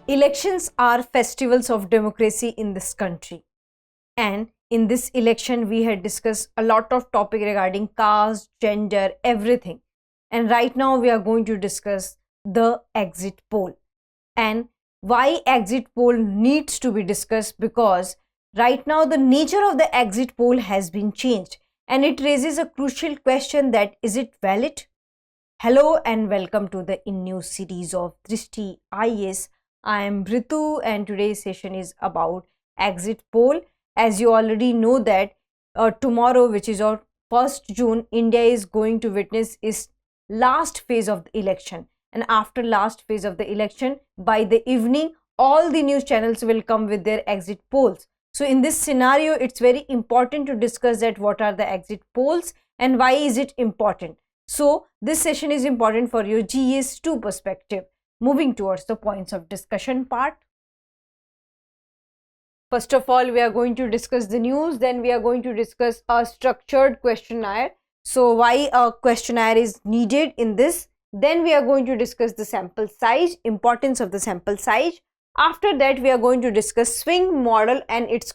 Elections are festivals of democracy in this country. And in this election, we had discussed a lot of topic regarding caste, gender, everything. And right now we are going to discuss the exit poll. And why exit poll needs to be discussed, because right now the nature of the exit poll has been changed and it raises a crucial question that is it valid? Hello and welcome to the new series of Drishti IAS. I am Ritu and today's session is about exit poll. As you already know that tomorrow, which is on 1st June, India is going to witness its last phase of the election. And after last phase of the election, by the evening, all the news channels will come with their exit polls. So in this scenario, it's very important to discuss that what are the exit polls and why is it important. So this session is important for your GS2 perspective. Moving towards the points of discussion part. First of all, we are going to discuss the news, then we are going to discuss a structured questionnaire. So why a questionnaire is needed in this. Then we are going to discuss the sample size, importance of the sample size. After that, we are going to discuss swing model and its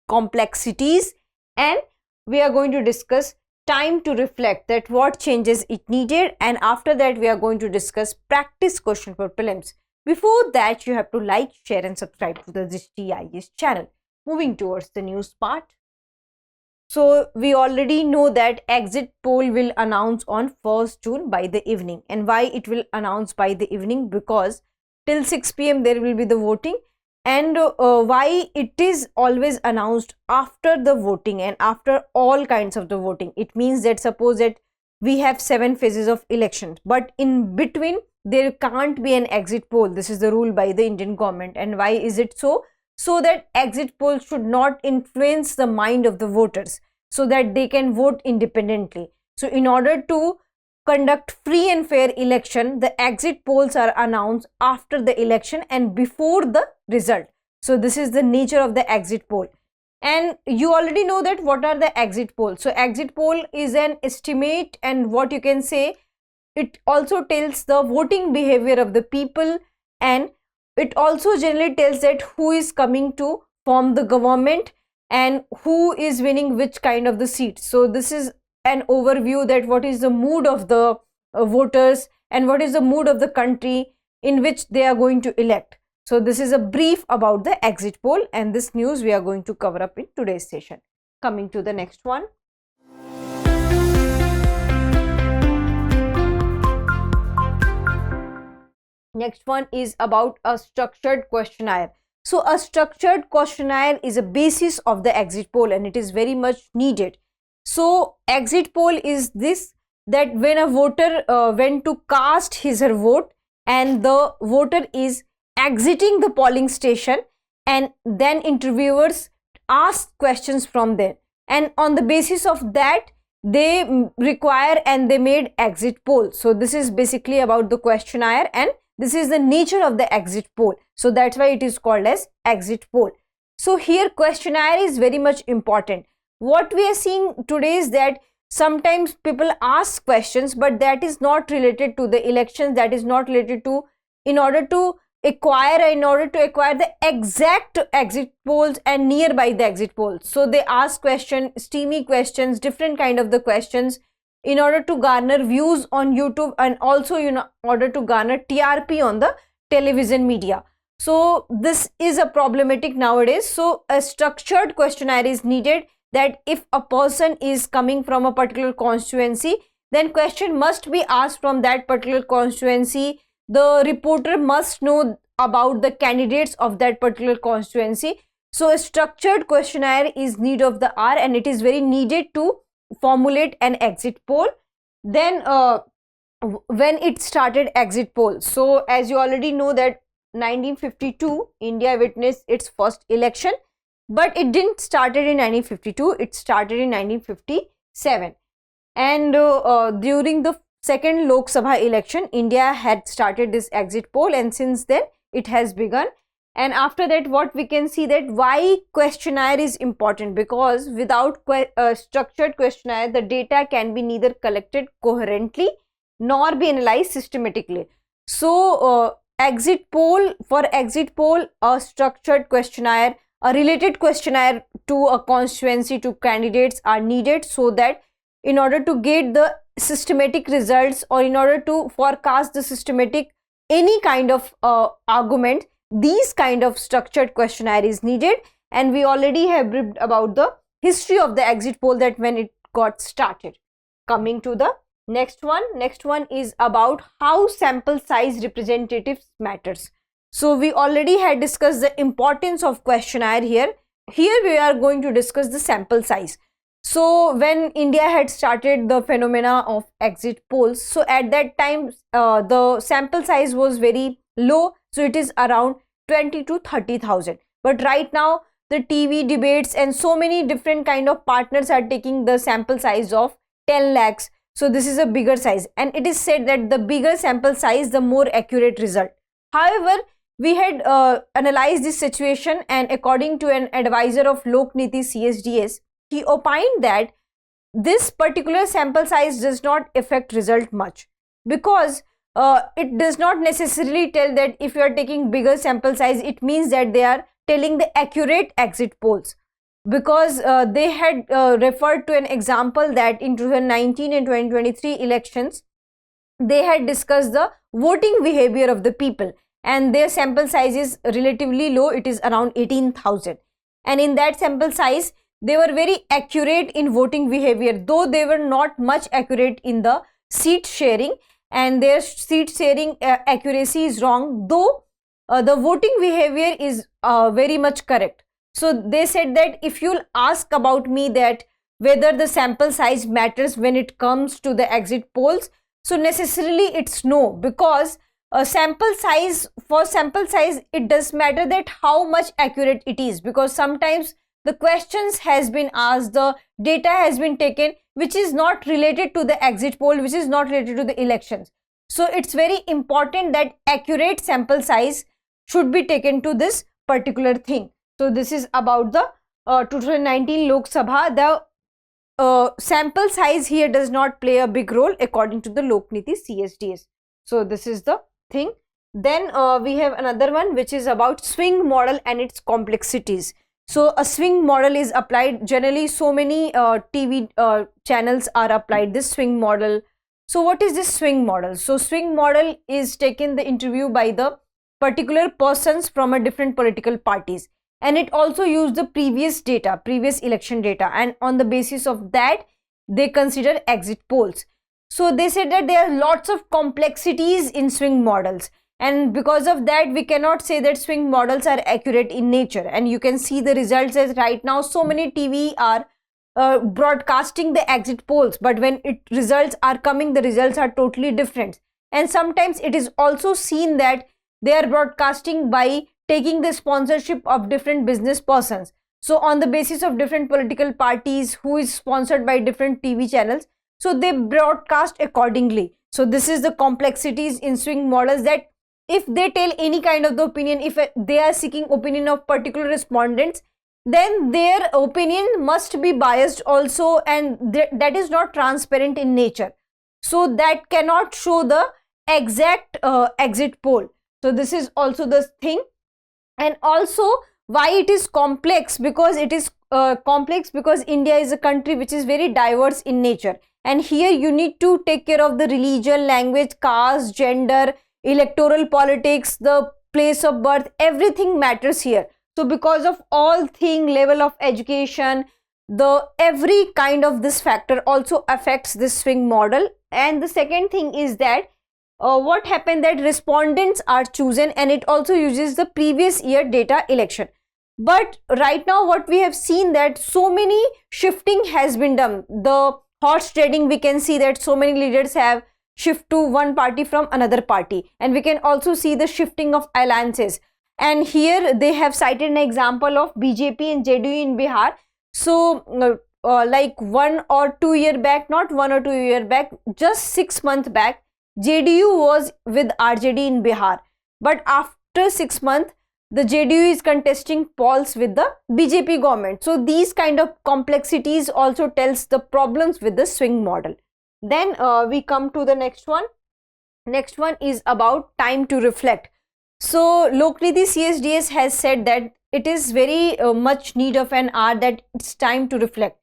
complexities, and we are going to discuss time to reflect that what changes it needed, and after that we are going to discuss practice question for prelims. Before that, you have to like, share and subscribe to the Drishti IAS channel. Moving towards the news part. So we already know that exit poll will announce on 1st June by the evening. And why it will announce by the evening? Because till 6 p.m. there will be the voting. And why it is always announced after the voting and after all kinds of the voting. It means that suppose that we have 7 phases of elections, but in between there can't be an exit poll. This is the rule by the Indian government. And why is it so? So that exit polls should not influence the mind of the voters, so that they can vote independently. So in order to conduct free and fair election, the exit polls are announced after the election and before the result. So this is the nature of the exit poll. And you already know that what are the exit polls. So exit poll is an estimate, and what you can say, it also tells the voting behavior of the people, and it also generally tells that who is coming to form the government and who is winning which kind of the seat. So this is an overview that what is the mood of the voters and what is the mood of the country in which they are going to elect. So this is a brief about the exit poll, and this news we are going to cover up in today's session. Coming to the next one. Next one is about a structured questionnaire. So a structured questionnaire is a basis of the exit poll and it is very much needed. So exit poll is this, that when a voter went to cast his or her vote and the voter is exiting the polling station, and then interviewers ask questions from there, and on the basis of that they require and they made exit poll. So this is basically about the questionnaire and this is the nature of the exit poll. So that's why it is called as exit poll. So here questionnaire is very much important. What we are seeing today is that sometimes people ask questions, but that is not related to the elections, that is not related to in order to acquire the exact exit polls and nearby the exit polls. So they ask questions, steamy questions, different kind of the questions in order to garner views on YouTube and also in order to garner TRP on the television media. So this is a problematic nowadays. So a structured questionnaire is needed, that if a person is coming from a particular constituency, then question must be asked from that particular constituency. The reporter must know about the candidates of that particular constituency. So a structured questionnaire is need of the hour and it is very needed to formulate an exit poll. Then when it started exit poll, so as you already know that 1952 India witnessed its first election, but it didn't started in 1952, it started in 1957, and during the second Lok Sabha election India had started this exit poll, and since then it has begun. And after that, what we can see that why questionnaire is important, because without structured questionnaire, the data can be neither collected coherently nor be analyzed systematically. So exit poll, a structured questionnaire, a related questionnaire to a constituency, to candidates are needed, so that in order to get the systematic results, or in order to forecast the systematic any kind of argument, these kind of structured questionnaire is needed. And we already have briefed about the history of the exit poll, that when it got started. Coming to the next one is about how sample size representatives matters. So we already had discussed the importance of questionnaire here. Here we are going to discuss the sample size. So when India had started the phenomena of exit polls, so at that time the sample size was very low, so it is around 20 to 30,000. But right now the TV debates and so many different kind of partners are taking the sample size of 10 lakhs. So this is a bigger size, and it is said that the bigger sample size, the more accurate result. However, we had analyzed this situation, and according to an advisor of Lok Niti CSDS, he opined that this particular sample size does not affect result much, because it does not necessarily tell that if you are taking bigger sample size, it means that they are telling the accurate exit polls. Because they had referred to an example that in 2019 and 2023 elections, they had discussed the voting behavior of the people, and their sample size is relatively low, it is around 18,000. And in that sample size, they were very accurate in voting behavior, though they were not much accurate in the seat sharing, and their seat sharing accuracy is wrong, though the voting behavior is very much correct. So they said that if you'll ask about me that whether the sample size matters when it comes to the exit polls, so necessarily it's no, because for sample size it does matter that how much accurate it is, because sometimes the questions has been asked, the data has been taken which is not related to the exit poll, which is not related to the elections. So it's very important that accurate sample size should be taken to this particular thing. So this is about the 2019 Lok Sabha. The sample size here does not play a big role according to the Lok Niti CSDS. So this is the thing. Then we have another one which is about swing model and its complexities. So a swing model is applied generally, so many TV channels are applied this swing model. So what is this swing model? So swing model is taken the interview by the particular persons from a different political parties, and it also used the previous election data, and on the basis of that they consider exit polls. So they said that there are lots of complexities in swing models, and because of that we cannot say that swing models are accurate in nature. And you can see the results as right now so many TV are broadcasting the exit polls, but when results are coming, the results are totally different. And sometimes it is also seen that they are broadcasting by taking the sponsorship of different business persons. So on the basis of different political parties who is sponsored by different TV channels, so they broadcast accordingly. So this is the complexities in swing models, that if they tell any kind of the opinion, if they are seeking opinion of particular respondents, then their opinion must be biased also, and that is not transparent in nature. So that cannot show the exact exit poll. So this is also the thing. And also why it is complex, because it is complex because India is a country which is very diverse in nature, and here you need to take care of the religion, language, caste, gender, electoral politics, the place of birth, everything matters here. So because of all thing, level of education, the every kind of this factor also affects this swing model. And the second thing is that what happened, that respondents are chosen, and it also uses the previous year data election. But right now what we have seen, that so many shifting has been done. The horse trading, we can see that so many leaders have shift to one party from another party, and we can also see the shifting of alliances. And here they have cited an example of BJP and JDU in Bihar. So like 1 or 2 years back, not 1 or 2 years back, just 6 months back, JDU was with RJD in Bihar, but after 6 months the JDU is contesting polls with the BJP government. So these kind of complexities also tells the problems with the swing model. Then we come to the next one. Next one is about time to reflect. So Lokriti CSDS has said that it is very much need of an hour, that it's time to reflect.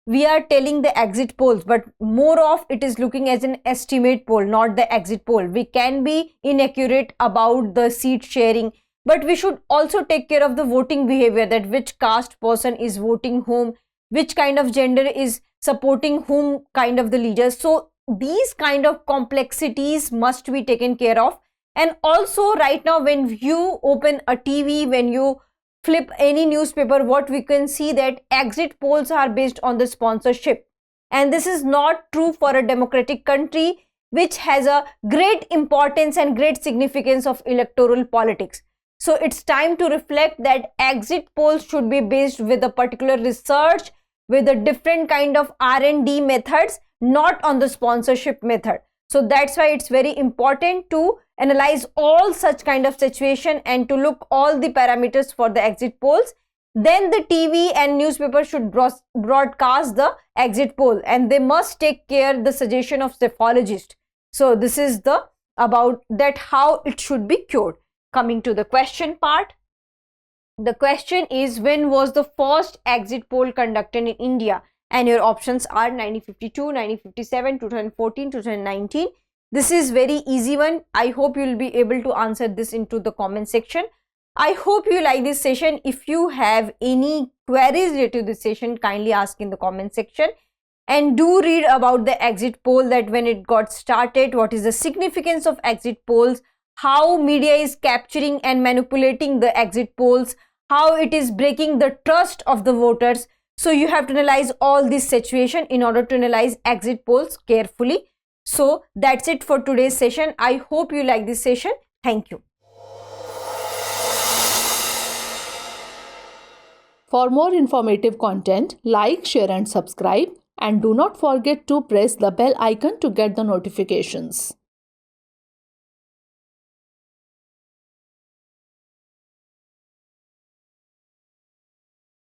We are telling the exit polls, but more of it is looking as an estimate poll, not the exit poll. We can be inaccurate about the seat sharing, but we should also take care of the voting behavior, that which caste person is voting whom, which kind of gender is supporting whom kind of the leaders. So these kind of complexities must be taken care of. And also right now, when you open a TV, when you flip any newspaper, what we can see that exit polls are based on the sponsorship, and this is not true for a democratic country which has a great importance and great significance of electoral politics. So it's time to reflect that exit polls should be based with a particular research, with a different kind of R&D methods, not on the sponsorship method. So that's why it's very important to analyze all such kind of situation and to look all the parameters for the exit polls. Then the TV and newspaper should broadcast the exit poll, and they must take care the suggestion of psephologist. So this is the about that how it should be cured. Coming to the question part, the question is, when was the first exit poll conducted in India? And your options are 1952, 1957, 2014, 2019. This is very easy one. I hope you will be able to answer this into the comment section. I hope you like this session. If you have any queries related to this session, kindly ask in the comment section. And do read about the exit poll, that when it got started, what is the significance of exit polls, how media is capturing and manipulating the exit polls, how it is breaking the trust of the voters. So you have to analyze all this situation in order to analyze exit polls carefully. So that's it for today's session. I hope you like this session. Thank you. For more informative content, like, share and subscribe, and do not forget to press the bell icon to get the notifications.